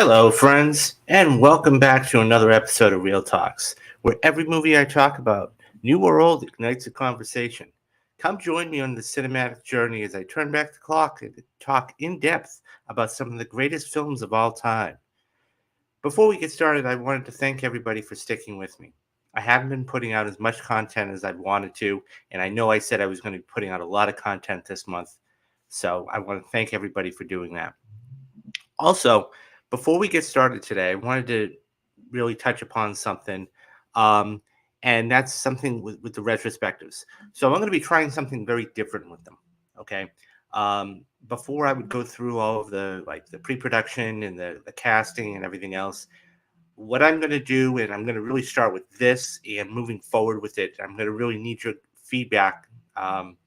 Hello, friends, and welcome back to another episode of Real Talks, where every movie I talk about, new or old, ignites a conversation. Come join me on the cinematic journey as I turn back the clock and talk in depth about some of the greatest films of all time. Before we get started, I wanted to thank everybody for sticking with me. I haven't been putting out as much content as I've wanted to, and I know I said I was going to be putting out a lot of content this month, so I want to thank everybody for doing that. Also, before we get started today, I wanted to really touch upon something, um, and that's something with the retrospectives. So I'm going to be trying something very different with them. Okay. Before I would go through all of the pre-production and the casting and everything else, what I'm going to do, and I'm going to really start with this and moving forward with it, I'm going to really need your feedback. I'm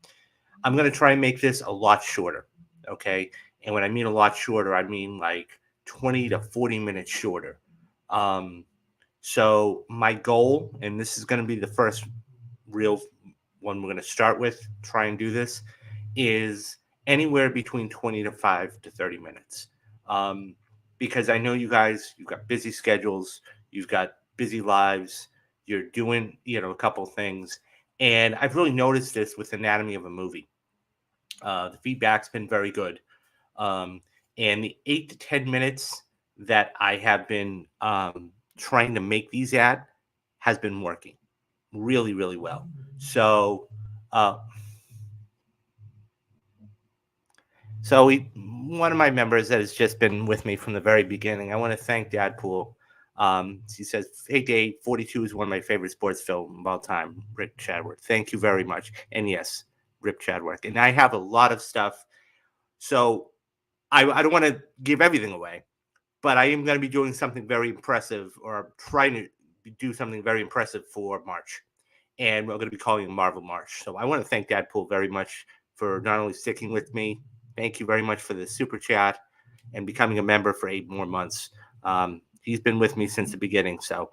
going to try and make this a lot shorter. Okay. And when I mean a lot shorter, I mean like 20 to 40 minutes shorter. Um, so my goal, and this is going to be the first real one we're going to start with, try and do this, is anywhere between 20 to 5 to 30 minutes. Um, because I know you guys, you've got busy schedules, you've got busy lives, you're doing, a couple things. And I've really noticed this with Anatomy of a Movie. The feedback's been very good. Um, and the 8 to 10 minutes that I have been trying to make these at has been working really, really well. So, uh, one of my members that has just been with me from the very beginning, I want to thank Dadpool. He says, "Hey Dave, 42 is one of my favorite sports films of all time." Rip Chadwick, thank you very much. And yes, Rip Chadwick. And I have a lot of stuff. So I don't want to give everything away, but I am going to be doing something very impressive, or trying to do something very impressive for March. And we're going to be calling it Marvel March. So I want to thank Deadpool very much for not only sticking with me, thank you very much for the super chat and becoming a member for 8 more months. He's been with me since the beginning. So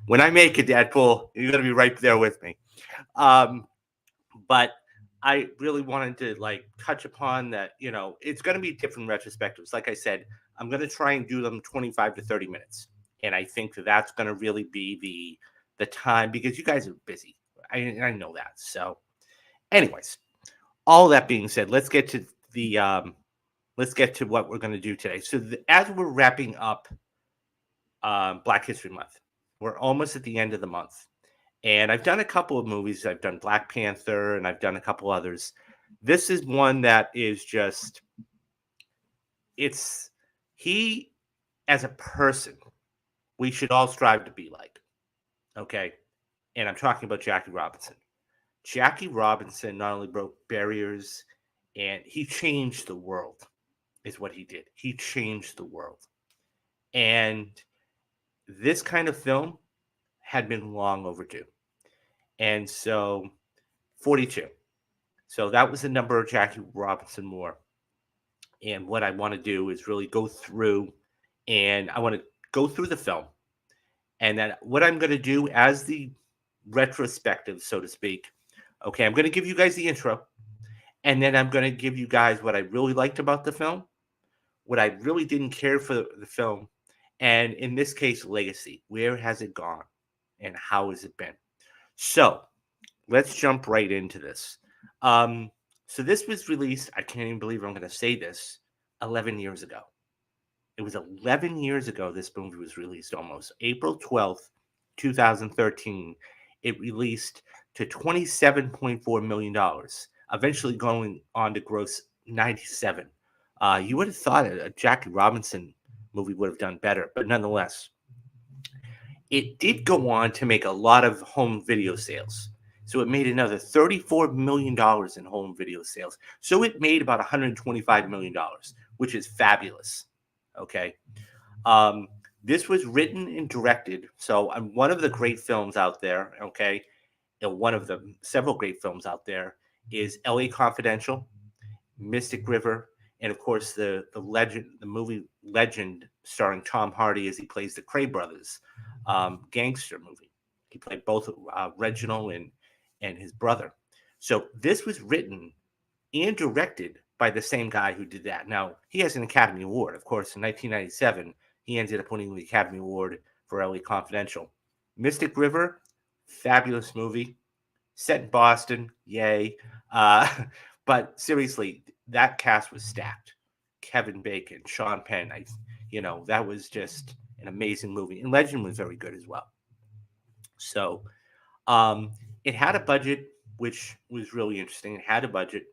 when I make it, Deadpool, you're going to be right there with me. But I really wanted to touch upon that. It's going to be different retrospectives. Like I said, I'm going to try and do them 25 to 30 minutes, and I think that that's going to really be the time because you guys are busy. I know that. So, anyways, all that being said, let's get to what we're going to do today. So, as we're wrapping up Black History Month, we're almost at the end of the month. And I've done a couple of movies. I've done Black Panther and I've done a couple others. This is one that is just, he, as a person, we should all strive to be like. Okay. And I'm talking about Jackie Robinson. Jackie Robinson not only broke barriers, and he changed the world, is what he did. He changed the world. And this kind of film had been long overdue. And so 42. So that was the number of Jackie Robinson Moore. And what I want to do is really go through, and I want to go through the film. And then what I'm going to do as the retrospective, so to speak. Okay, I'm going to give you guys the intro. And then I'm going to give you guys what I really liked about the film, what I really didn't care for the film, and in this case, legacy. Where has it gone? And how has it been? So let's jump right into this. So this was released, I can't even believe I'm going to say this, 11 years ago. It was 11 years ago this movie was released almost. April 12th, 2013. It released to $27.4 million, eventually going on to gross 97. You would have thought a Jackie Robinson movie would have done better, but nonetheless, it did go on to make a lot of home video sales. So it made another $34 million in home video sales. So it made about $125 million, which is fabulous. Okay. This was written and directed. So one of the great films out there, okay, and one of the several great films out there is LA Confidential, Mystic River, and of course the movie Legend starring Tom Hardy as he plays the Cray brothers gangster movie. He played both Reginald and his brother. So this was written and directed by the same guy who did that. Now, he has an Academy Award, of course, in 1997. He ended up winning the Academy Award for LA Confidential. Mystic River, fabulous movie. Set in Boston, yay. Uh, but seriously, that cast was stacked. Kevin Bacon, Sean Penn, that was just an amazing movie. And Legend was very good as well. So um, it had a budget, which was really interesting. It had a budget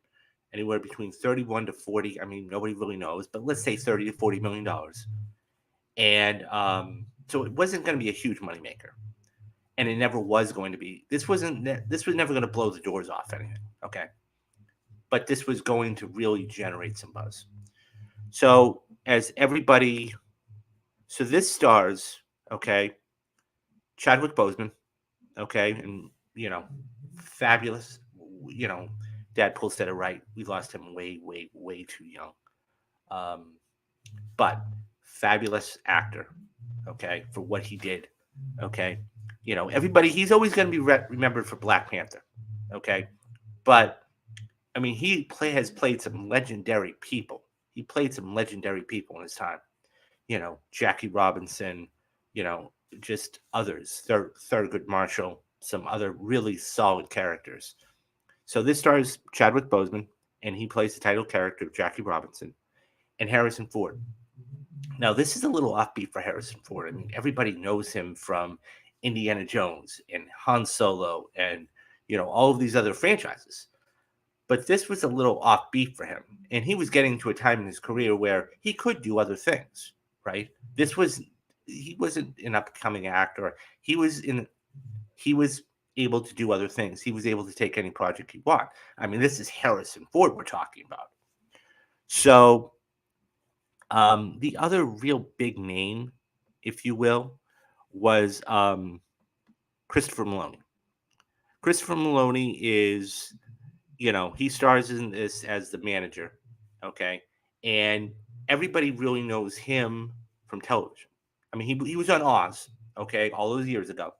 anywhere between 31 to 40. I mean, nobody really knows, but let's say 30 to 40 million dollars. And so it wasn't going to be a huge moneymaker. And it never was going to be. This was never going to blow the doors off anything. Okay. But this was going to really generate some buzz. So this stars, okay, Chadwick Boseman, okay, and fabulous, you know, Dad Pool said it right. We lost him way, way, way too young. Um, but fabulous actor, okay, for what he did, okay. He's always going to be remembered for Black Panther, okay, but I mean, has played some legendary people. He played some legendary people in his time. Jackie Robinson, just others. Thurgood Marshall, some other really solid characters. So this stars Chadwick Boseman, and he plays the title character of Jackie Robinson, and Harrison Ford. Now, this is a little offbeat for Harrison Ford. I mean, everybody knows him from Indiana Jones and Han Solo and, all of these other franchises. But this was a little offbeat for him. And he was getting to a time in his career where he could do other things, right? He wasn't an upcoming actor. He was able to do other things. He was able to take any project he wanted. I mean, this is Harrison Ford we're talking about. So the other real big name, if you will, was Christopher Meloni. Christopher Meloni is, he stars in this as the manager, okay? And everybody really knows him from television. I mean, he was on Oz, okay, all those years ago.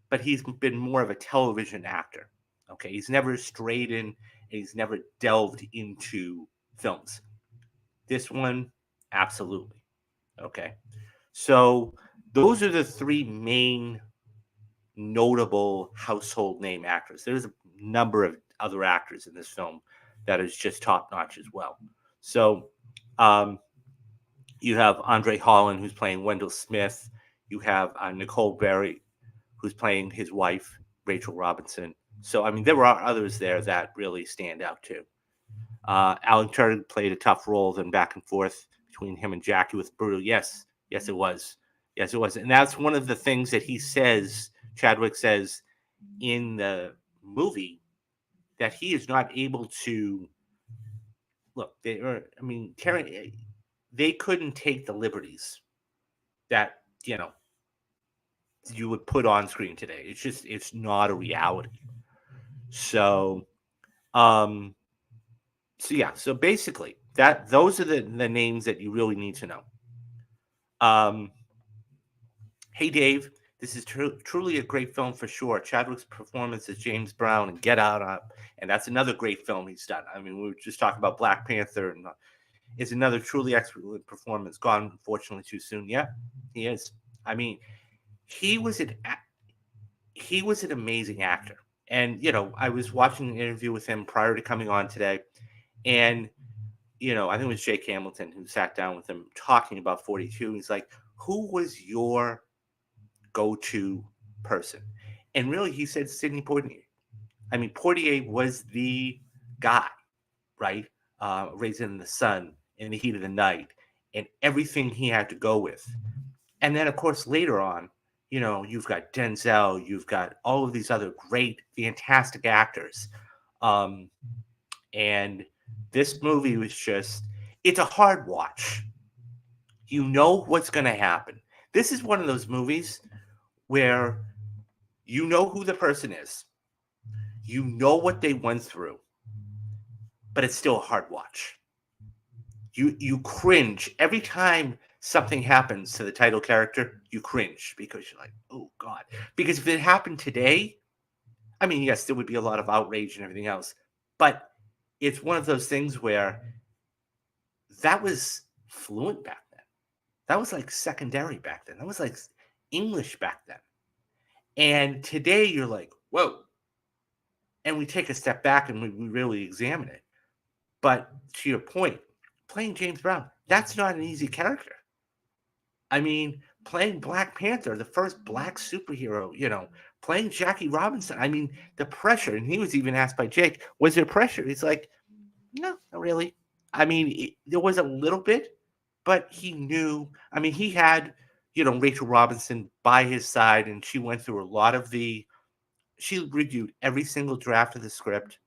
But he's been more of a television actor, okay? He's never strayed in, and he's never delved into films. This one, absolutely. Okay. So those are the three main notable household name actors. There's a number of other actors in this film that is just top notch as well. So you have Andre Holland, who's playing Wendell Smith. You have Nicole Berry, who's playing his wife, Rachel Robinson. So, I mean, there are others there that really stand out too. Alan Tudyk played a tough role, then back and forth between him and Jackie with brutal. Yes, it was. Yes, it was. And that's one of the things that Chadwick says in the movie, that he is not able to look. They couldn't take the liberties that, you would put on screen today. It's not a reality. So, so basically those are the names that you really need to know. Hey Dave, this is truly a great film for sure. Chadwick's performance as James Brown and Get Out, and that's another great film he's done. I mean, we were just talking about Black Panther, and is another truly excellent performance. Gone unfortunately too soon. Yeah, he is. I mean, he was an amazing actor. And I was watching an interview with him prior to coming on today, and I think it was Jake Hamilton who sat down with him talking about 42. He's like, who was your go-to person? And really, he said Sidney Poitier. I mean, Poitier was the guy, right? Raising in the Sun, In the Heat of the Night, and everything he had to go with. And then, of course, later on, you've got Denzel, you've got all of these other great, fantastic actors. And this movie was it's a hard watch. You know what's going to happen. This is one of those movies where you know who the person is. You know what they went through. But it's still a hard watch. You cringe every time something happens to the title character. You cringe because you're like, oh God. Because if it happened today, I mean, yes, there would be a lot of outrage and everything else. But it's one of those things where that was fluent back then. That was like secondary back then. That was like English back then. And today you're like, whoa. And we take a step back and we really examine it. But to your point, playing James Brown, that's not an easy character. I mean, playing Black Panther, the first black superhero, playing Jackie Robinson. I mean, the pressure. And he was even asked by Jake, was there pressure? He's like, no, not really. I mean, there was a little bit, but he knew. I mean, he had, Rachel Robinson by his side, and she went through a lot of she reviewed every single draft of the script.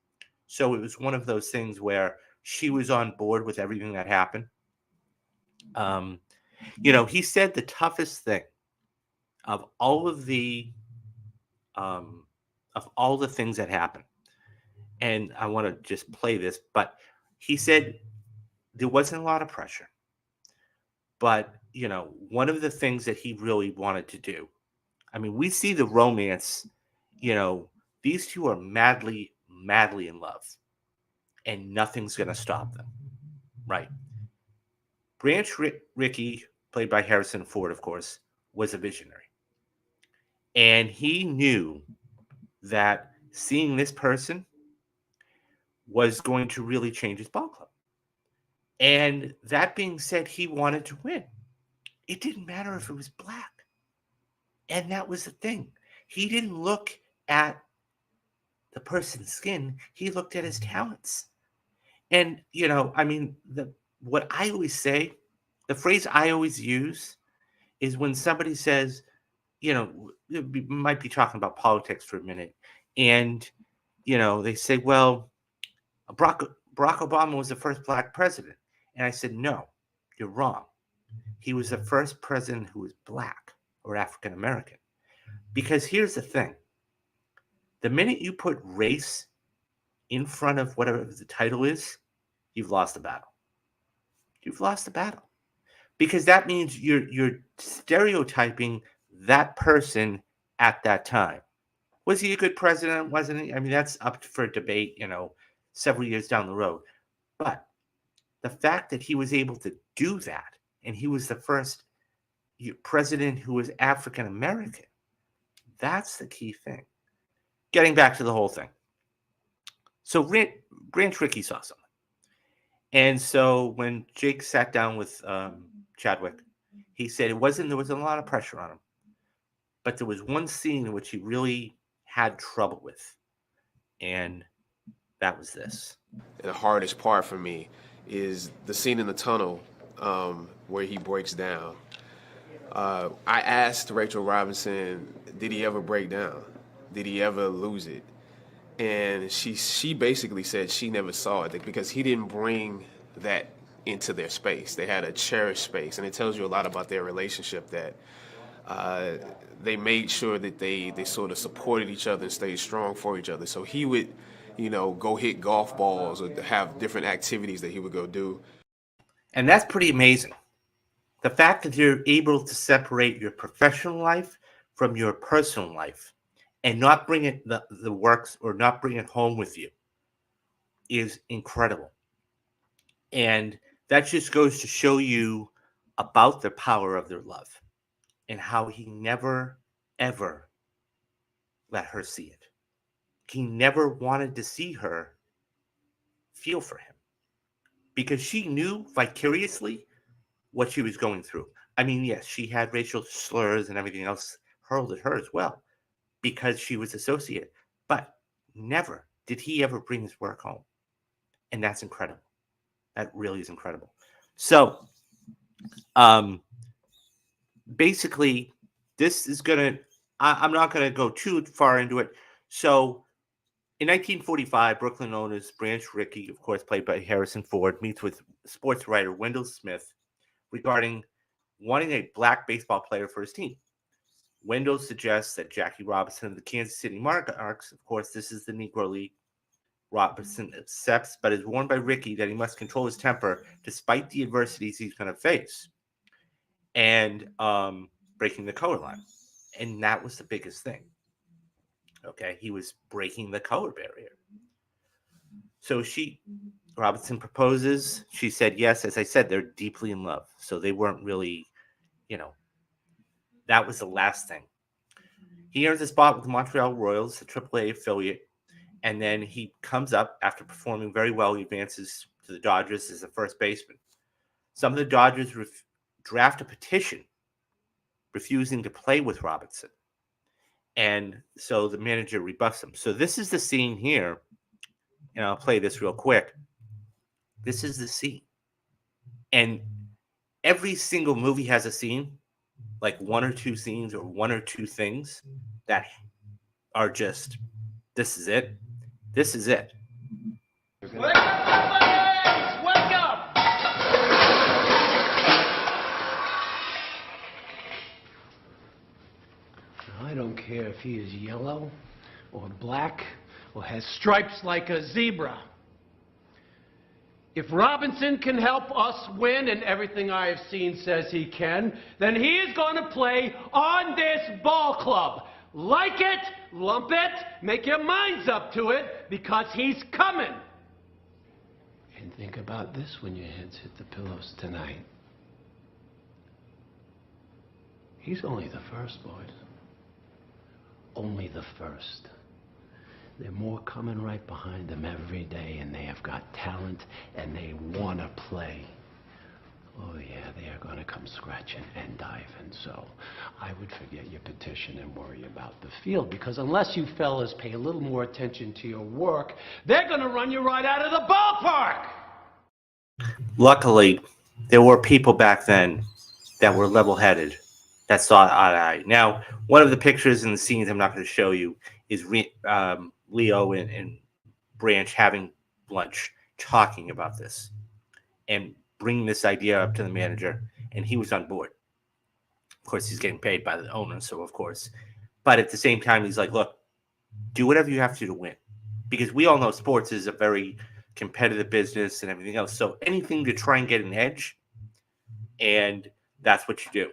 So it was one of those things where she was on board with everything that happened. He said the toughest thing of all of the things that happened, and I want to just play this, but he said there wasn't a lot of pressure, but one of the things that he really wanted to do. I mean, we see the romance. These two are madly, madly in love, and nothing's going to stop them, right? Branch Rickey, played by Harrison Ford, of course, was a visionary. And he knew that seeing this person was going to really change his ball club. And that being said, he wanted to win. It didn't matter if it was black. And that was the thing. He didn't look at the person's skin, he looked at his talents. And, I mean, what I always say, the phrase I always use is when somebody says, we might be talking about politics for a minute, and, they say, well, Barack Obama was the first black president. And I said, no, you're wrong. He was the first president who was black or African American. Because here's the thing. The minute you put race in front of whatever the title is, you've lost the battle. You've lost the battle. Because that means you're stereotyping that person at that time. Was he a good president? Wasn't he? I mean, that's up for debate, several years down the road. But the fact that he was able to do that, and he was the first president who was African American, that's the key thing. Getting back to the whole thing. So Branch Rickey saw something. And so when Jake sat down with Chadwick, he said there wasn't a lot of pressure on him. But there was one scene in which he really had trouble with. And that was this. The hardest part for me is the scene in the tunnel where he breaks down. I asked Rachel Robinson, did he ever break down? Did he ever lose it? And she basically said she never saw it because he didn't bring that into their space. They had a cherished space, and it tells you a lot about their relationship that they made sure that they sort of supported each other and stayed strong for each other. So he would, go hit golf balls or have different activities that he would go do. And that's pretty amazing. The fact that you're able to separate your professional life from your personal life and not bring it the works or not bring it home with you is incredible. And that just goes to show you about the power of their love and how he never, ever let her see it. He never wanted to see her feel for him because she knew vicariously what she was going through. I mean, yes, she had racial slurs and everything else hurled at her as well because she was associated, but never did he ever bring his work home. And that's incredible. That really is incredible. So, basically, this is going to, I'm not going to go too far into it. So, in 1945, Brooklyn owners Branch Rickey, of course, played by Harrison Ford, meets with sports writer Wendell Smith regarding wanting a black baseball player for his team. Wendell suggests that Jackie Robinson of the Kansas City Monarchs, of course, this is the Negro League. Robinson accepts, but is warned by Rickey that he must control his temper despite the adversities he's going to face, and breaking the color line. And that was the biggest thing. Okay, he was breaking the color barrier. So Robinson proposes. She said yes. As I said, they're deeply in love. So they weren't really, that was the last thing. He earns a spot with the Montreal Royals, the AAA affiliate, and then he comes up after performing very well. He advances to the Dodgers as a first baseman. Some of the Dodgers draft a petition refusing to play with Robinson. And so the manager rebuffs him. So this is the scene here, and I'll play this real quick. This is the scene. And every single movie has a scene, like one or two scenes or one or two things that are just, this is it. This is it. Wake up, somebody! Wake up! I don't care if he is yellow or black or has stripes like a zebra. If Robinson can help us win, and everything I have seen says he can, then he is going to play on this ball club. Like it, lump it, make your minds up to it, because he's coming. And think about this when your heads hit the pillows tonight. He's only the first, boys. Only the first. There are more coming right behind them every day, and they have got talent, and they want to play. Oh, yeah, they are going to come scratching and diving. So I would forget your petition and worry about the field, because unless you fellas pay a little more attention to your work, they're going to run you right out of the ballpark. Luckily, there were people back then that were level-headed, that saw eye to eye. Now, one of the pictures and the scenes I'm not going to show you is Leo and Branch having lunch, talking about this, and bringing this idea up to the manager, and he was on board. Of course, he's getting paid by the owner, so of course. But at the same time, he's like, look, do whatever you have to win. Because we all know sports is a very competitive business and everything else. So anything to try and get an edge, and that's what you do.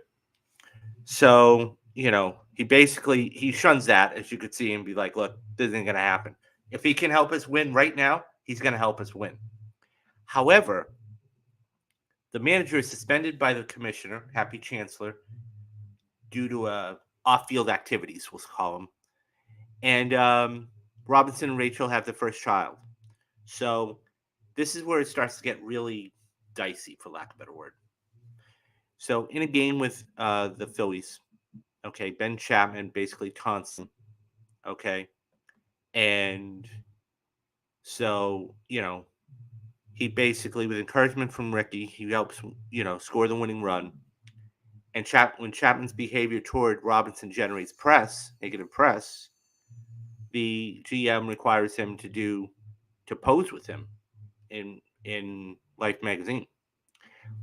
So, he shuns that, as you could see, and be like, look, this isn't going to happen. If he can help us win right now, he's going to help us win. However, the manager is suspended by the commissioner, Happy Chancellor, due to off-field activities, we'll call them. And Robinson and Rachel have the first child. So this is where it starts to get really dicey, for lack of a better word. So in a game with the Phillies, okay, Ben Chapman basically taunts him, okay? And so, he basically, with encouragement from Ricky, he helps, score the winning run. And when Chapman's behavior toward Robinson generates negative press, the GM requires him to pose with him in Life magazine.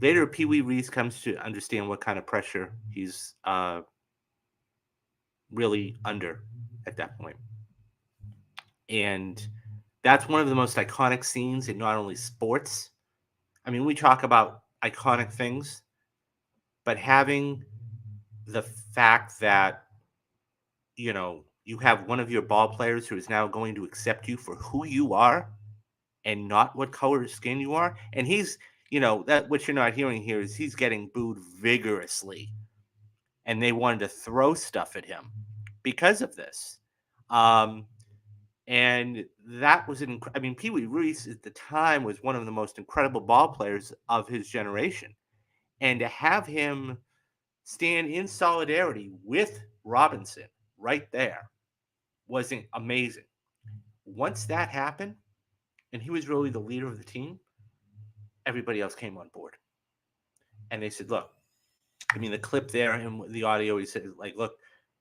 Later, Pee Wee Reese comes to understand what kind of pressure he's really under at that point. And that's one of the most iconic scenes in not only sports. I mean, we talk about iconic things, but having the fact that, you have one of your ball players who is now going to accept you for who you are and not what color of skin you are. And he's, that what you're not hearing here is he's getting booed vigorously. And they wanted to throw stuff at him because of this. And that was Pee Wee Reese at the time was one of the most incredible ball players of his generation. And to have him stand in solidarity with Robinson right there was amazing. Once that happened, and he was really the leader of the team, everybody else came on board. And they said, look, the clip there and the audio, he said, like, look,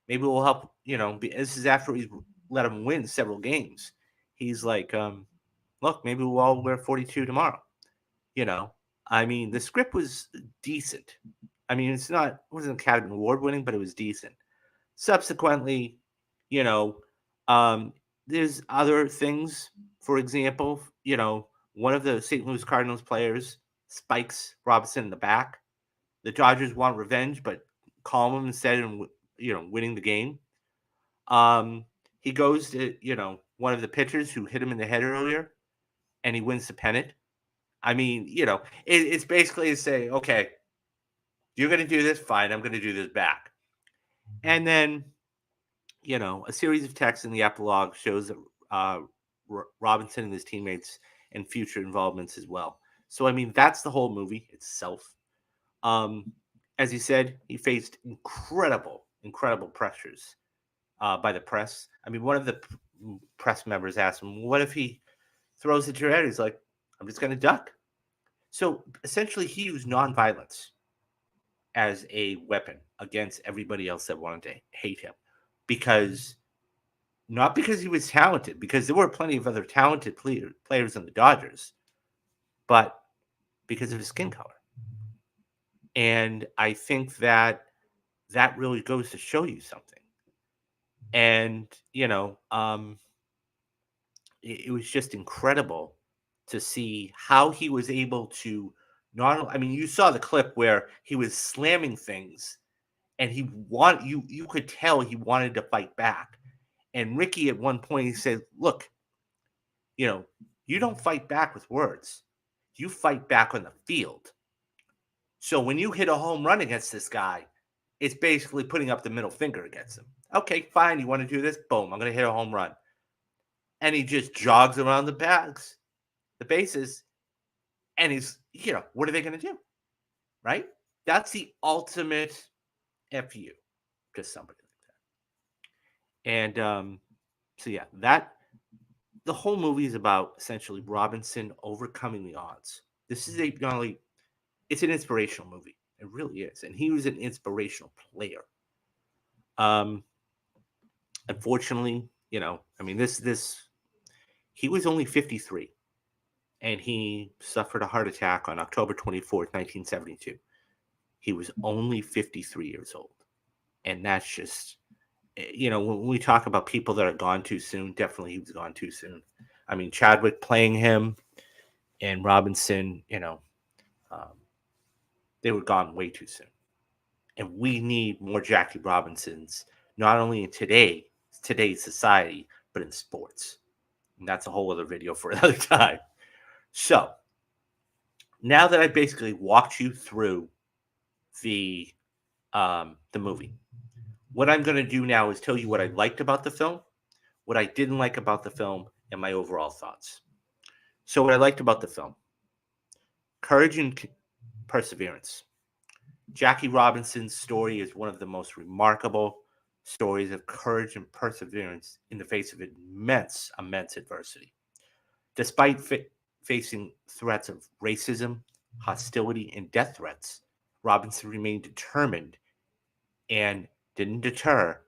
maybe we'll help, this is after he's let him win several games. He's like, look, maybe we'll all wear 42 tomorrow. The script was decent. It wasn't Academy Award winning, but it was decent. Subsequently, there's other things. For example, one of the St. Louis Cardinals players spikes Robinson in the back. The Dodgers want revenge, but calm him instead and, winning the game. He goes to, one of the pitchers who hit him in the head earlier, and he wins the pennant. It's basically to say, okay, You're going to do this? Fine. I'm going to do this back. And then, a series of texts in the epilogue shows that Robinson and his teammates and future involvements as well. So, I mean, that's the whole movie itself. As he said, he faced incredible pressures by the press. I mean, one of the press members asked him, "What if he throws at your head?" He's like, "I'm just going to duck." So essentially, he used nonviolence as a weapon against everybody else that wanted to hate him, because not because he was talented, because there were plenty of other talented players in the Dodgers, but because of his skin color. And I think that really goes to show you something. And it was just incredible to see how he was able to not. I mean, you saw the clip where he was slamming things, and you could tell he wanted to fight back. And Ricky at one point he said, "Look, you don't fight back with words. You fight back on the field. So when you hit a home run against this guy, it's basically putting up the middle finger against him. Okay, fine. You want to do this? Boom. I'm going to hit a home run." And he just jogs around the bases, and what are they going to do? Right? That's the ultimate FU to somebody like that. And so, yeah, the whole movie is about essentially Robinson overcoming the odds. This is not only, it's an inspirational movie. It really is. And he was an inspirational player. Unfortunately, I mean, he was only 53, and he suffered a heart attack on October 24th, 1972. He was only 53 years old. And that's just, when we talk about people that are gone too soon, definitely he was gone too soon. I mean, Chadwick playing him and Robinson, they were gone way too soon. And we need more Jackie Robinsons, not only in today's society, but in sports. And that's a whole other video for another time. So now that I basically walked you through the movie, what I'm going to do now is tell you what I liked about the film, what I didn't like about the film, and my overall thoughts. So what I liked about the film: courage and perseverance. Jackie Robinson's story is one of the most remarkable stories of courage and perseverance in the face of immense adversity. Despite facing threats of racism, hostility, and death threats, Robinson remained determined and didn't deter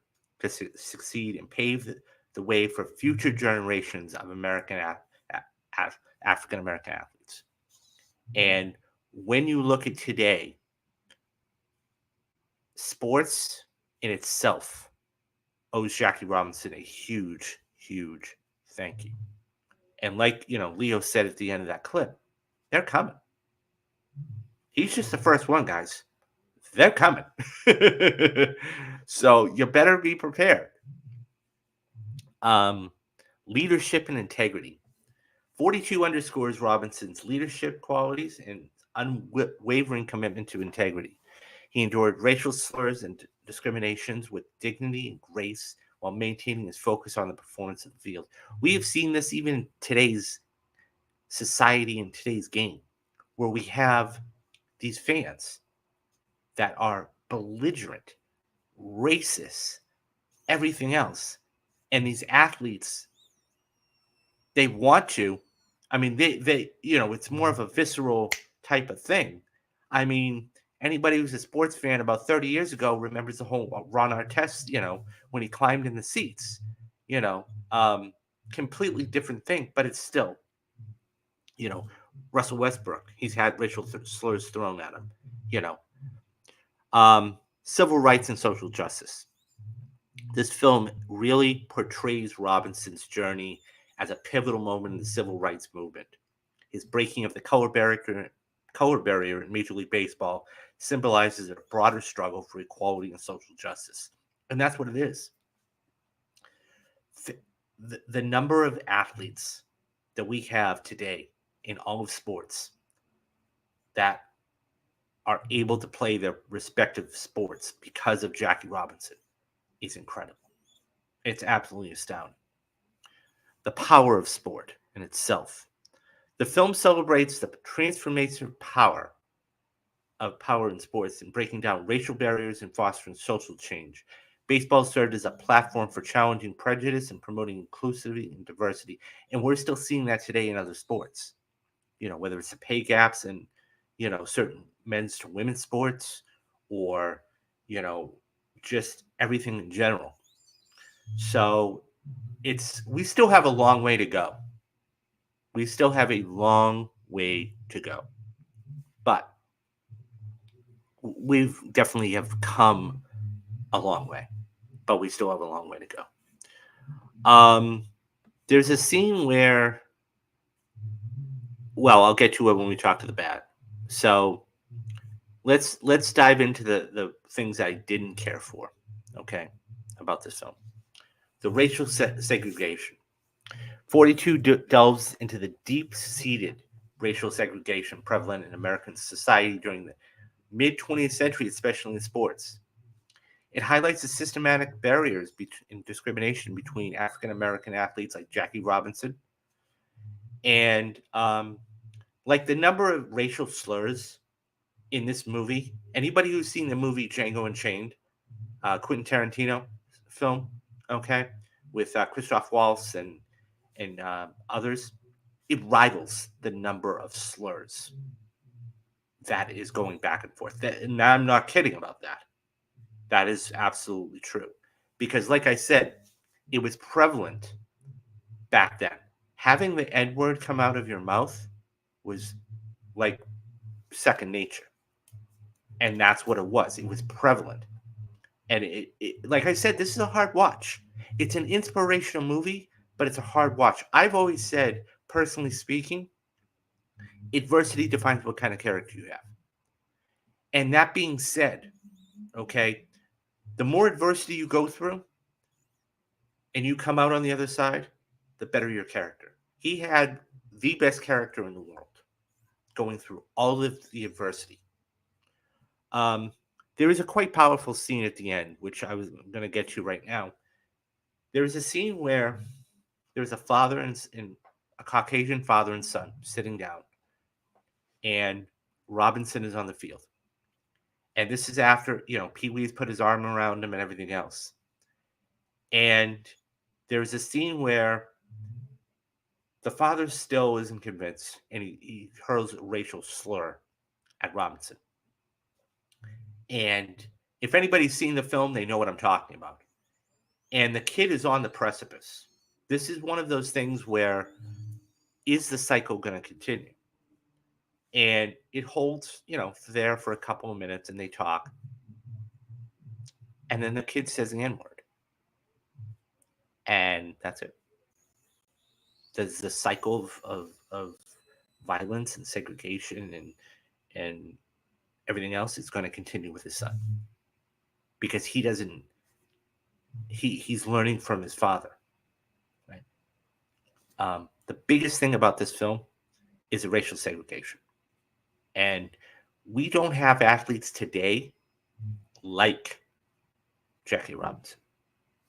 to succeed and pave the way for future generations of African American athletes. And when you look at today, sports in itself owes Jackie Robinson a huge thank you. And like, Leo said at the end of that clip, they're coming. He's just the first one, guys. They're coming. So you better be prepared. Leadership and integrity. 42 underscores Robinson's leadership qualities and unwavering commitment to integrity. He endured racial slurs and discriminations with dignity and grace while maintaining his focus on the performance of the field. We have seen this even in today's society and today's game, where we have these fans that are belligerent, racist, everything else. And these athletes, they want to. I mean, they it's more of a visceral type of thing. I mean, anybody who's a sports fan about 30 years ago remembers the whole Ron Artest, when he climbed in the seats, completely different thing, but it's still, Russell Westbrook, he's had racial slurs thrown at him, civil rights and social justice. This film really portrays Robinson's journey as a pivotal moment in the civil rights movement. His breaking of the color barrier in Major League Baseball symbolizes a broader struggle for equality and social justice. And that's what it is. The number of athletes that we have today in all of sports that are able to play their respective sports because of Jackie Robinson is incredible. It's absolutely astounding. The power of sport in itself. The film celebrates the transformative power in sports and breaking down racial barriers and fostering social change. Baseball served as a platform for challenging prejudice and promoting inclusivity and diversity. And we're still seeing that today in other sports. Whether it's the pay gaps in, certain men's to women's sports or, you know, just everything in general. So we still have a long way to go. We still have a long way to go. But we've definitely have come a long way, but we still have a long way to go. There's a scene where, well, I'll get to it when we talk to the bat. So let's dive into the things I didn't care for, okay, about this film. The racial segregation. 42 delves into the deep-seated racial segregation prevalent in American society during the mid 20th century, especially in sports. It highlights the systematic barriers in discrimination between African American athletes like Jackie Robinson and like the number of racial slurs in this movie. Anybody who's seen the movie Django Unchained, Quentin Tarantino film, okay, with Christoph Waltz and others, it rivals the number of slurs that is going back and forth. And I'm not kidding about that. That is absolutely true. Because, like I said, it was prevalent back then. Having the N word come out of your mouth was like second nature. And that's what it was. It was prevalent. And like I said, this is a hard watch. It's an inspirational movie, but it's a hard watch. I've always said, personally speaking, adversity defines what kind of character you have. And that being said, okay, the more adversity you go through and you come out on the other side, the better your character. He had the best character in the world going through all of the adversity. There is a quite powerful scene at the end, which I was going to get to right now. There is a scene where there's a father and a Caucasian father and son sitting down, and Robinson is on the field. And this is after, Pee Wee's put his arm around him and everything else. And there's a scene where the father still isn't convinced, and he hurls a racial slur at Robinson. And if anybody's seen the film, they know what I'm talking about. And the kid is on the precipice. This is one of those things where, is the cycle going to continue? And it holds, there for a couple of minutes, and they talk. And then the kid says the N-word. And that's it. Does the cycle of violence and segregation and everything else is going to continue with his son? Because he's learning from his father. Right? The biggest thing about this film is the racial segregation. And we don't have athletes today like Jackie Robinson,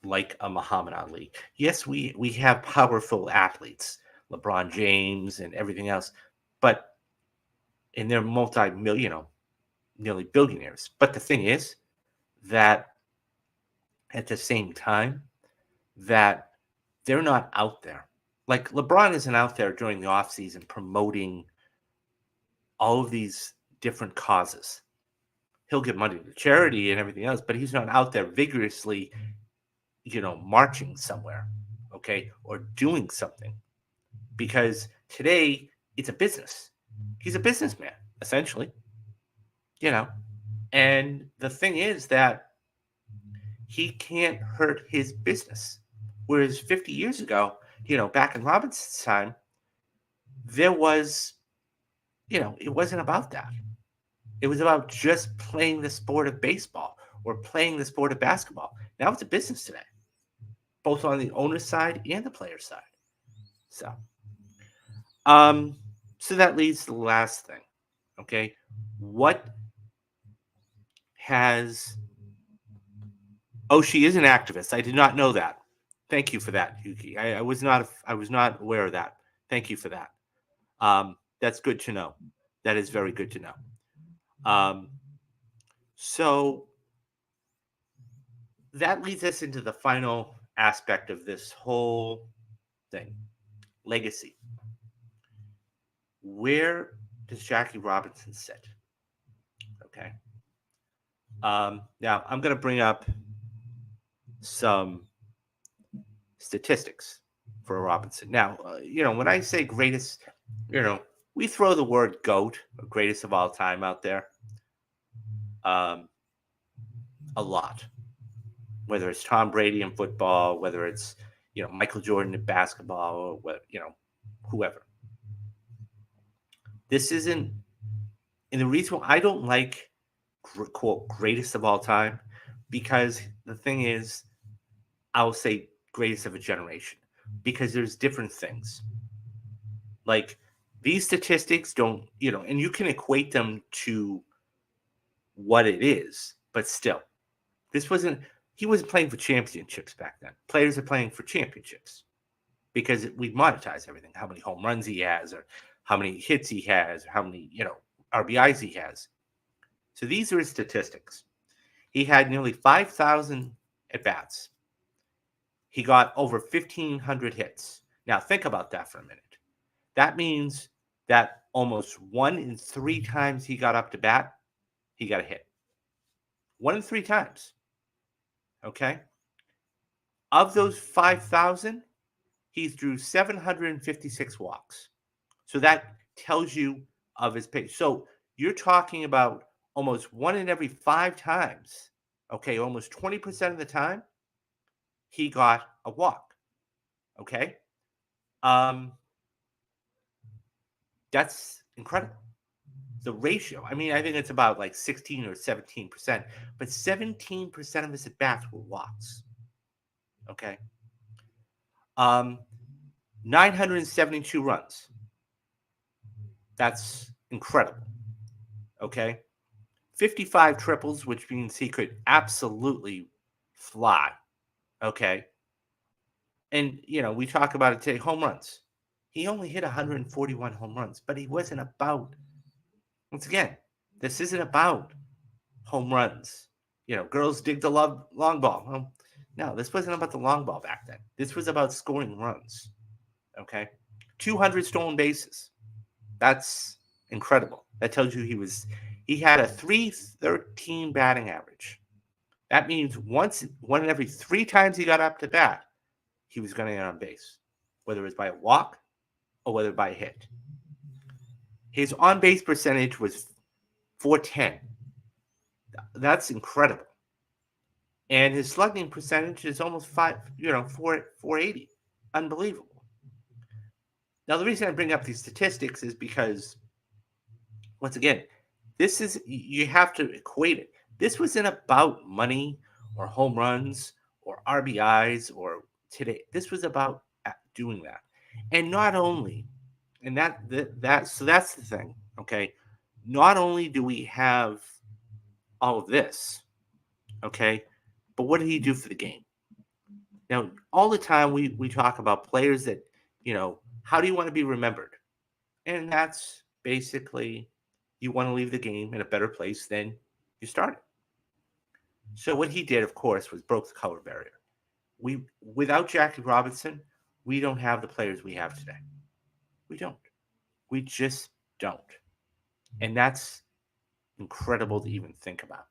like a Muhammad Ali. Yes, we have powerful athletes, LeBron James and everything else, but and they're multi-million, nearly billionaires. But the thing is that at the same time, that they're not out there. Like LeBron isn't out there during the offseason promoting all of these different causes. He'll give money to charity and everything else, but he's not out there vigorously, marching somewhere, okay, or doing something. Because today it's a business. He's a businessman, essentially. And the thing is that he can't hurt his business. Whereas 50 years ago, back in Robinson's time, there was, it wasn't about that. It was about just playing the sport of baseball or playing the sport of basketball. Now it's a business today, both on the owner's side and the player's side. So that leads to the last thing. Okay, what has. Oh, she is an activist. I did not know that. Thank you for that, Yuki. I was not. I was not aware of that. Thank you for that. That's good to know. That is very good to know. So that leads us into the final aspect of this whole thing: legacy. Where does Jackie Robinson sit? Okay. Now I'm going to bring up some statistics for Robinson. Now, when I say greatest, we throw the word GOAT, or greatest of all time, out there a lot. Whether it's Tom Brady in football, whether it's Michael Jordan in basketball, or whoever. This isn't, and the reason why I don't like quote greatest of all time, because the thing is, I'll say greatest of a generation, because there's different things. Like, these statistics don't, and you can equate them to what it is, but still, he wasn't playing for championships back then. Players are playing for championships because we monetize everything, how many home runs he has, or how many hits he has, or how many, RBIs he has. So these are his statistics. He had nearly 5,000 at bats. He got over 1,500 hits. Now, think about that for a minute. That means that almost 1 in 3 times he got up to bat, he got a hit. 1 in 3 times. Okay? Of those 5,000, he threw 756 walks. So that tells you of his pace. So you're talking about almost 1 in every 5 times, okay, almost 20% of the time, he got a walk. Okay? That's incredible. The ratio, I mean, I think it's about like 16 or 17%, but 17% of his at bats were walks. Okay. 972 runs. That's incredible. Okay. 55 triples, which means he could absolutely fly. Okay. And, we talk about it today, home runs. He only hit 141 home runs, but he wasn't about, once again, this isn't about home runs. Girls dig the long ball. Well, no, this wasn't about the long ball back then. This was about scoring runs. Okay. 200 stolen bases. That's incredible. That tells you he had a 313 batting average. That means 1 in every 3 times he got up to bat, he was going to get on base, whether it was by a walk or whether by a hit. His on-base percentage was 410. That's incredible. And his slugging percentage is almost 480. Unbelievable. Now, the reason I bring up these statistics is because, once again, you have to equate it. This wasn't about money or home runs or RBIs or today. This was about doing that. And not only, and so that's the thing, okay? Not only do we have all of this, okay, but what did he do for the game? Now, all the time we talk about players that, how do you want to be remembered? And that's basically, you want to leave the game in a better place than you started. So what he did, of course, was broke the color barrier. Without Jackie Robinson, we don't have the players we have today. We don't. We just don't. And that's incredible to even think about.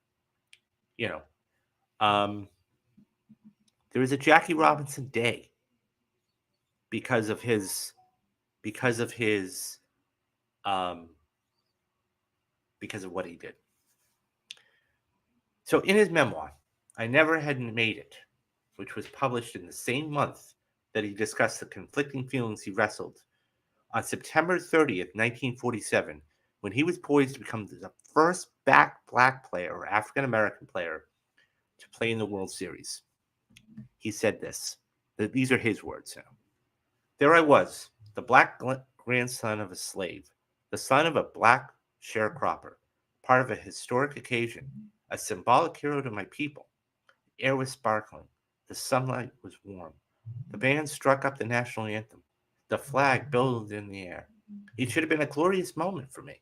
There is a Jackie Robinson Day because of his because of what he did. So in his memoir, I Never Had Made It, which was published in the same month that he discussed the conflicting feelings he wrestled, on September 30th, 1947, when he was poised to become the first black player or African American player to play in the World Series. He said this. These are his words now. There I was, the black grandson of a slave, the son of a black sharecropper, part of a historic occasion, a symbolic hero to my people. The air was sparkling. The sunlight was warm. The band struck up the national anthem. The flag billowed in the air. It should have been a glorious moment for me.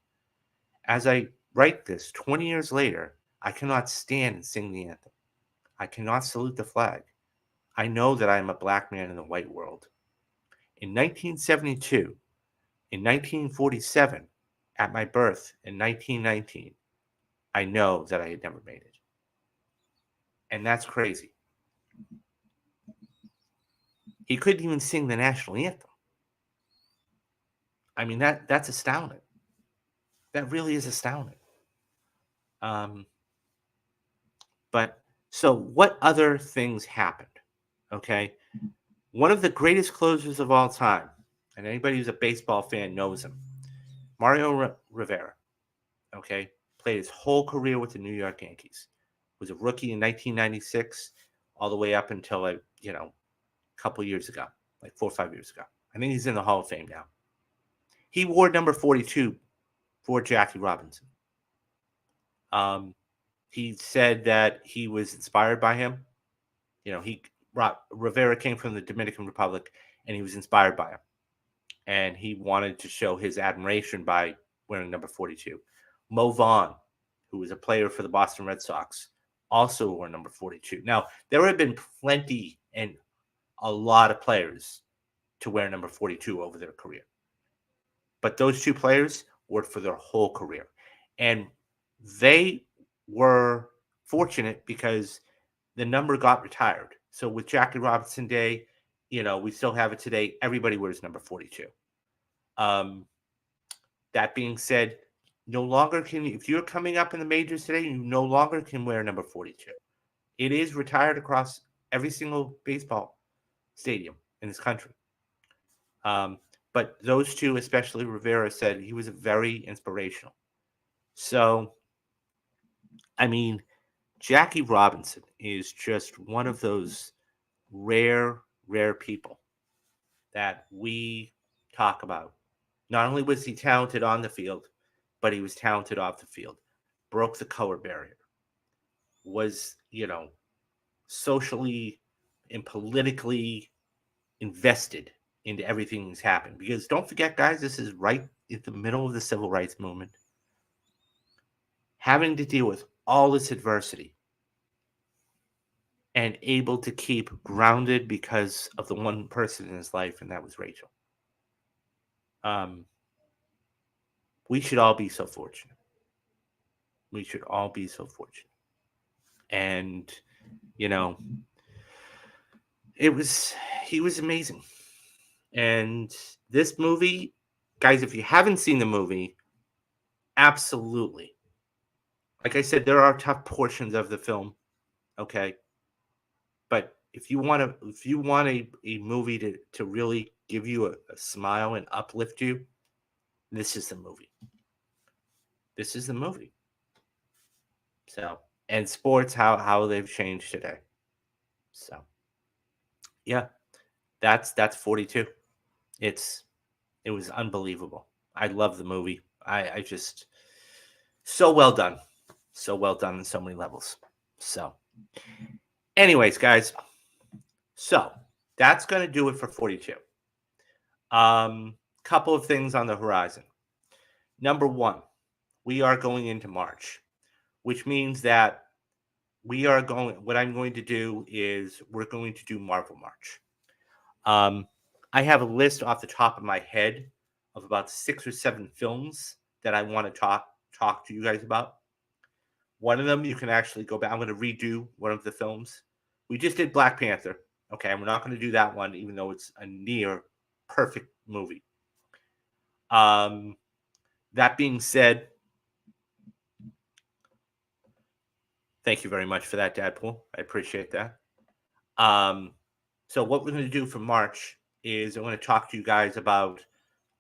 As I write this 20 years later, I cannot stand and sing the anthem. I cannot salute the flag. I know that I am a black man in the white world. In 1972, in 1947, at my birth in 1919, I know that I had never made it. And that's crazy. He couldn't even sing the national anthem. I mean, that's astounding. That really is astounding. Um, but so what other things happened? Okay. One of the greatest closers of all time, and anybody who's a baseball fan knows him, Mario Rivera, okay, played his whole career with the New York Yankees. Was a rookie in 1996, all the way up until a couple years ago, like 4 or 5 years ago. I think he's in the Hall of Fame now. He wore number 42 for Jackie Robinson. He said that he was inspired by him. Rivera came from the Dominican Republic, and he was inspired by him. And he wanted to show his admiration by wearing number 42. Mo Vaughn, who was a player for the Boston Red Sox, also wore number 42. Now, there have been plenty and a lot of players to wear number 42 over their career. But those two players wore it for their whole career. And they were fortunate because the number got retired. So with Jackie Robinson Day, we still have it today. Everybody wears number 42. That being said, no longer can you, if you're coming up in the majors today, you no longer can wear number 42. It is retired across every single baseball stadium in this country. But those two, especially Rivera, said he was very inspirational. So, I mean, Jackie Robinson is just one of those rare people that we talk about. Not only was he talented on the field, but he was talented off the field. Broke the color barrier. Was, socially and politically invested into everything that's happened. Because don't forget, guys, this is right in the middle of the civil rights movement. Having to deal with all this adversity and able to keep grounded because of the one person in his life, and that was Rachel. We should all be so fortunate. We should all be so fortunate. And, he was amazing. And this movie, guys, if you haven't seen the movie, absolutely. Like I said, there are tough portions of the film, okay? But if you want a movie to really give you a smile and uplift you, this is the movie. This is the movie. So, and sports, how they've changed today. So, yeah, that's 42. It was unbelievable. I love the movie. I just so well done. So well done on so many levels. So, anyways, guys. So, that's going to do it for 42. Couple of things on the horizon. Number one, we are going into March, which means that what I'm going to do is we're going to do Marvel March. I have a list off the top of my head of about 6 or 7 films that I want to talk to you guys about. One of them, you can actually go back. I'm going to redo one of the films. We just did Black Panther. Okay, we're not going to do that one, even though it's a near perfect movie. That being said, thank you very much for that, Dadpool. I appreciate that. So what we're going to do for March is I'm going to talk to you guys about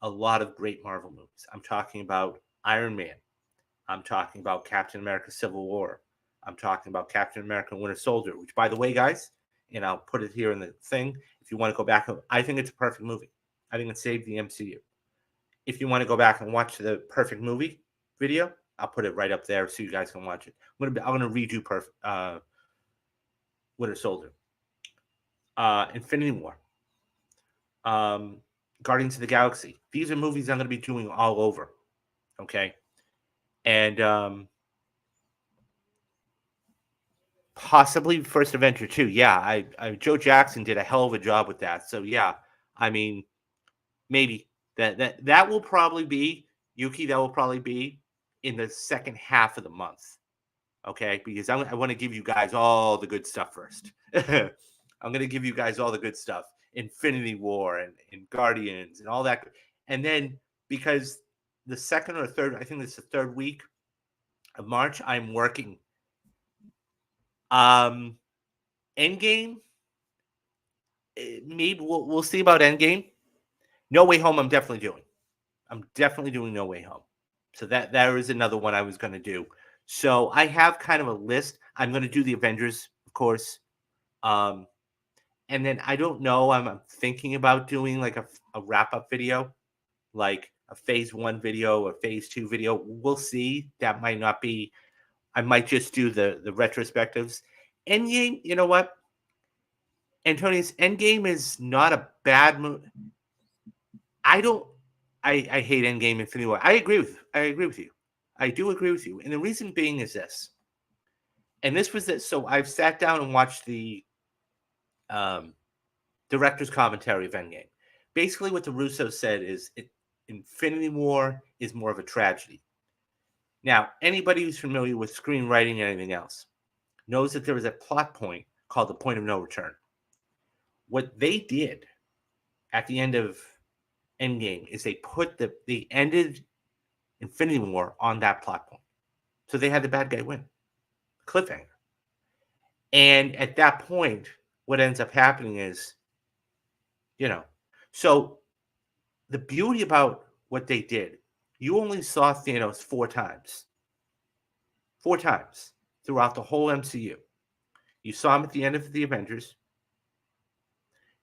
a lot of great Marvel movies. I'm talking about Iron Man. I'm talking about Captain America Civil War. I'm talking about Captain America Winter Soldier, which, by the way, guys, and I'll put it here in the thing, if you want to go back, I think it's a perfect movie. I think it saved the MCU. If you want to go back and watch the perfect movie video, I'll put it right up there so you guys can watch it. I'm gonna redo Winter Soldier, Infinity War, um, Guardians of the Galaxy. These are movies I'm gonna be doing all over. Okay, and possibly First Avenger too. Yeah, Joe Jackson did a hell of a job with that. So yeah, I mean, maybe that will probably be Yuki. That will probably be in the second half of the month. Okay, because I want to give you guys all the good stuff first. I'm going to give you guys all the good stuff, Infinity War and Guardians and all that, and then because the second or third, I think it's the third week of March, I'm working. Um, Endgame, maybe we'll see about Endgame. No Way Home, I'm definitely doing. I'm definitely doing No Way Home. So that is another one I was going to do. So I have kind of a list. I'm going to do the Avengers, of course. Um, and then I don't know. I'm thinking about doing like a wrap up video, like a phase one video or phase two video. We'll see. That might not be. I might just do the retrospectives. Endgame, you know what? Antonius, Endgame is not a bad movie. I don't. I hate Endgame Infinity War. I agree with. I agree with you. I do agree with you. And the reason being is this. And this was this. So I've sat down and watched the um, director's commentary of Endgame. Basically, what the Russo said is Infinity War is more of a tragedy. Now, anybody who's familiar with screenwriting and anything else knows that there is a plot point called the point of no return. What they did at the end of Endgame is they ended Infinity War on that plot point. So they had the bad guy win. Cliffhanger. And at that point, what ends up happening is, you know, so the beauty about what they did, you only saw Thanos four times throughout the whole MCU. You saw him at the end of the Avengers.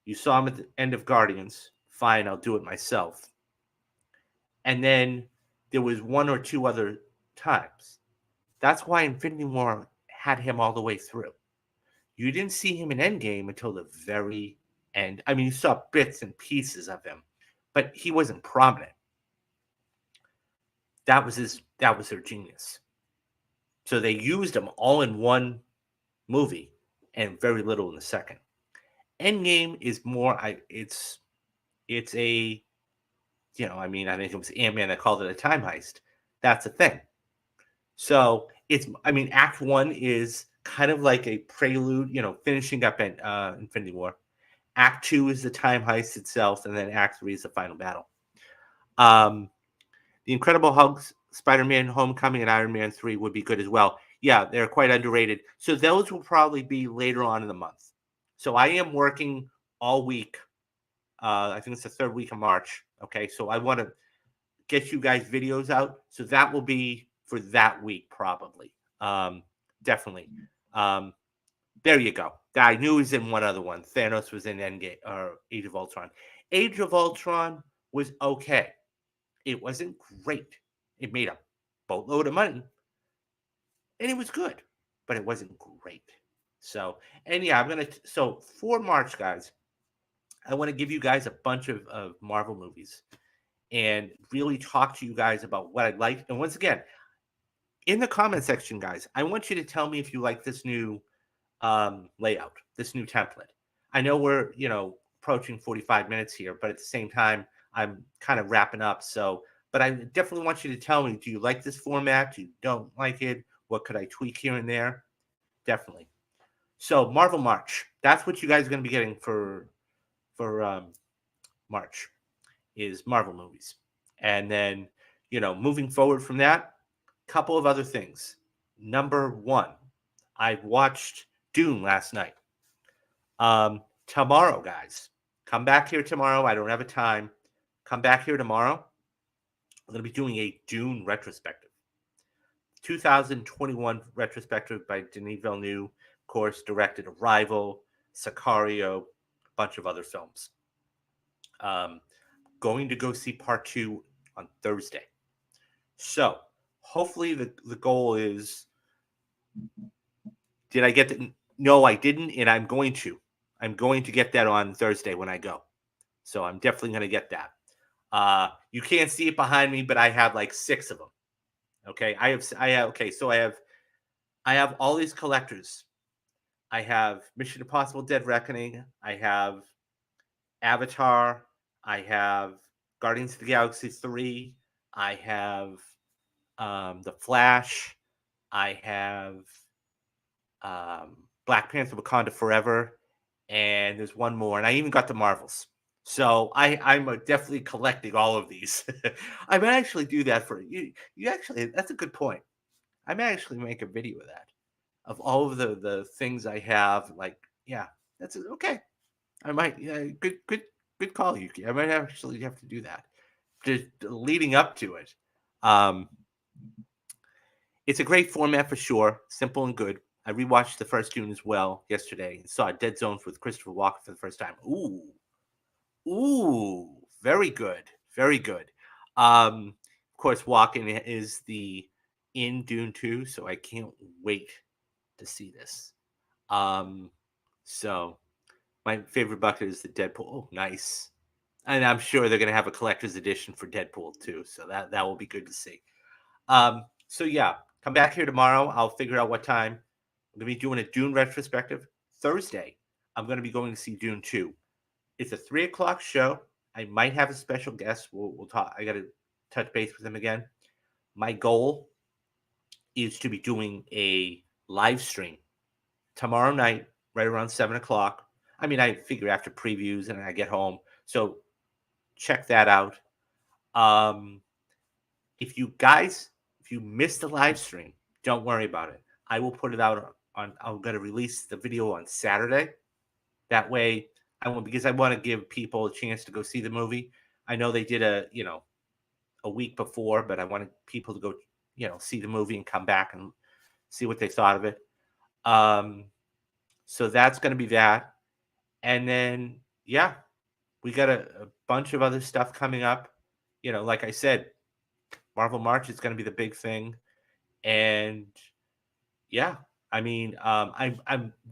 You saw him at the end of Guardians. Fine, I'll do it myself. And then there was one or two other times. That's why Infinity War had him all the way through. You didn't see him in Endgame until the very end. I mean, you saw bits and pieces of him, but he wasn't prominent. That was their genius. So they used him all in one movie and very little in the second. Endgame is more it's a I mean, I think it was Ant-Man that called it a time heist. That's a thing. So I mean, Act One is kind of like a prelude, finishing up in Infinity War. Act Two is the time heist itself, and then Act Three is the final battle. Um, the Incredible Hulk, Spider-Man: Homecoming, and Iron Man 3 would be good as well. Yeah, they're quite underrated. So those will probably be later on in the month. So I am working all week. I think it's the third week of March. Okay, so I want to get you guys videos out. So that will be for that week, probably. Definitely. There you go. I knew he was in one other one. Thanos was in Endgame or Age of Ultron. Age of Ultron was okay. It wasn't great. It made a boatload of money, and it was good, but it wasn't great. So, and yeah, so for March, guys, I want to give you guys a bunch of Marvel movies and really talk to you guys about what I like. And once again, in the comment section, guys, I want you to tell me if you like this new layout, this new template. I know we're, approaching 45 minutes here, but at the same time, I'm kind of wrapping up. So, but I definitely want you to tell me, do you like this format? Do you don't like it? What could I tweak here and there? Definitely. So Marvel March, that's what you guys are going to be getting for March is Marvel movies. And then, moving forward from that, couple of other things. Number one, I watched Dune last night. Tomorrow, guys, come back here tomorrow. I don't have a time. Come back here tomorrow. I'm going to be doing a Dune retrospective. 2021 retrospective by Denis Villeneuve, of course, directed Arrival, Sicario, a bunch of other films. Going to go see part two on Thursday. So hopefully the goal is, did I get the, no, I didn't, and I'm going to. I'm going to get that on Thursday when I go. So I'm definitely going to get that. You can't see it behind me, but I have like 6 of them. Okay, okay, so I have all these collectors. I have Mission Impossible: Dead Reckoning. I have Avatar. I have Guardians of the Galaxy 3. I have The Flash. I have Black Panther: Wakanda Forever, and there's one more, and I even got the Marvels. So I'm definitely collecting all of these. I might actually do that for you. You actually, that's a good point. I may actually make a video of that, of all of the things I have. Like, yeah, that's okay. I might, yeah, good call, Yuki. I might actually have to do that. Just leading up to it. Um, it's a great format for sure, simple and good. I rewatched the first Dune as well yesterday and saw Dead Zones with Christopher Walken for the first time. Ooh, very good, very good. Of course, Walken is the in Dune 2, so I can't wait to see this. Um, so my favorite bucket is the Deadpool. Oh, nice. And I'm sure they're gonna have a collector's edition for Deadpool too, so that will be good to see. So yeah, come back here tomorrow. I'll figure out what time. I'm gonna be doing a Dune retrospective. Thursday, I'm gonna be going to see Dune 2. It's a 3 o'clock show. I might have a special guest. We'll talk. I gotta touch base with him again. My goal is to be doing a live stream tomorrow night, right around 7 o'clock. I mean, I figure after previews and I get home. So check that out. Um, if you guys, if you missed the live stream, don't worry about it. I will put it out on I'm going to release the video on Saturday. That way, I won't, because I want to give people a chance to go see the movie. I know they did a week before, but I wanted people to go, see the movie and come back and see what they thought of it. Um, so that's going to be that. And then, yeah, we got a bunch of other stuff coming up. Like I said, Marvel March is going to be the big thing. And yeah, I mean, I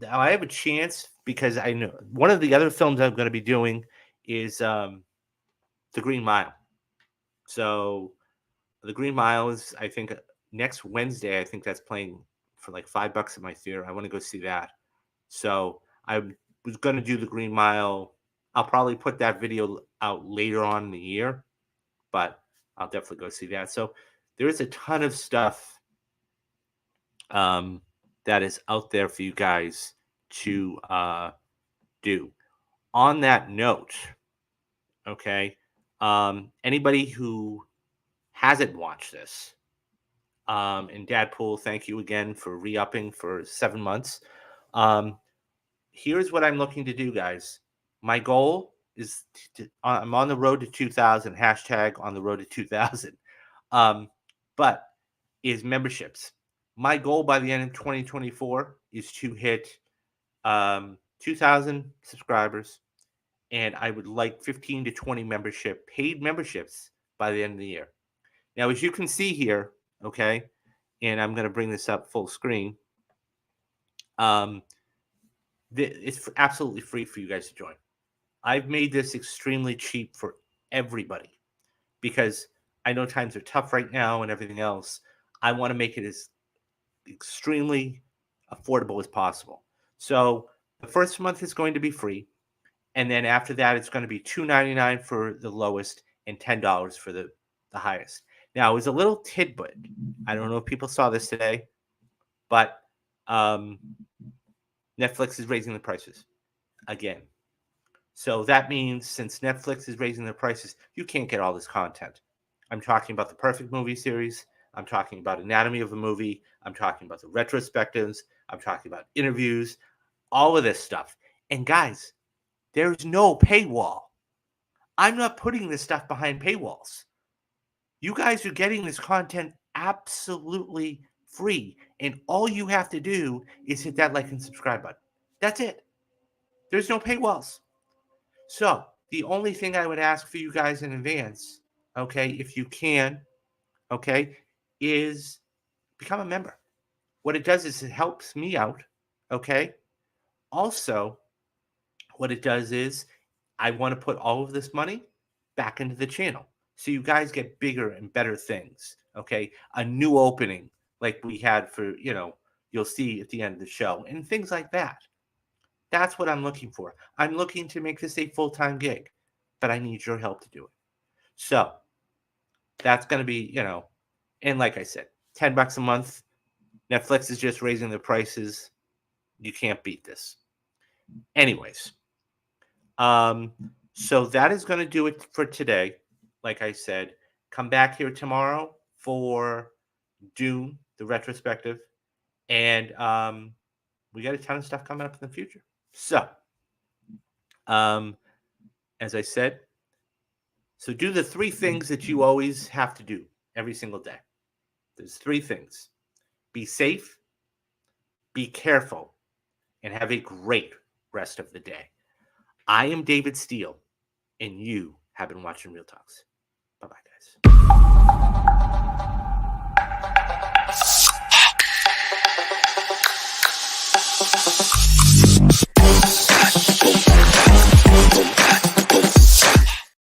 have a chance because I know one of the other films I'm going to be doing is The Green Mile. So The Green Mile is, I think, next Wednesday. I think that's playing for like $5 at my theater. I want to go see that. So I was going to do The Green Mile. I'll probably put that video out later on in the year, but I'll definitely go see that. So there is a ton of stuff that is out there for you guys to do. On that note, okay, anybody who hasn't watched this, and Dadpool, thank you again for re-upping for 7 months. Here's what I'm looking to do, guys. My goal is I'm on the road to 2000, hashtag on the road to 2000. But is memberships. My goal by the end of 2024 is to hit 2,000 subscribers, and I would like 15 to 20 paid memberships by the end of the year. Now, as you can see here, okay, and I'm going to bring this up full screen. It's absolutely free for you guys to join. I've made this extremely cheap for everybody because I know times are tough right now and everything else. I want to make it as extremely affordable as possible. So the first month is going to be free, and then after that, it's going to be $2.99 for the lowest and $10 for the highest. Now, it was a little tidbit. I don't know if people saw this today, but Netflix is raising the prices again. So that means since Netflix is raising their prices, you can't get all this content. I'm talking about the Perfect Movie series. I'm talking about Anatomy of a Movie. I'm talking about the retrospectives. I'm talking about interviews, all of this stuff. And guys, there's no paywall. I'm not putting this stuff behind paywalls. You guys are getting this content absolutely free. And all you have to do is hit that like and subscribe button. That's it. There's no paywalls. So the only thing I would ask for you guys in advance, okay, if you can, okay, is become a member. What it does is it helps me out. Okay. Also, what it does is I want to put all of this money back into the channel. So you guys get bigger and better things. Okay. A new opening like we had for, you'll see at the end of the show and things like that. That's what I'm looking for. I'm looking to make this a full-time gig, but I need your help to do it. So that's going to be, and like I said, $10 a month. Netflix is just raising the prices. You can't beat this. Anyways, so that is going to do it for today. Like I said, come back here tomorrow for Dune, the retrospective, and we got a ton of stuff coming up in the future. So, as I said, so do the 3 things that you always have to do every single day. There's 3 things: be safe, be careful, and have a great rest of the day. I am David Steele, and you have been watching Real Talks. Bye-bye, guys.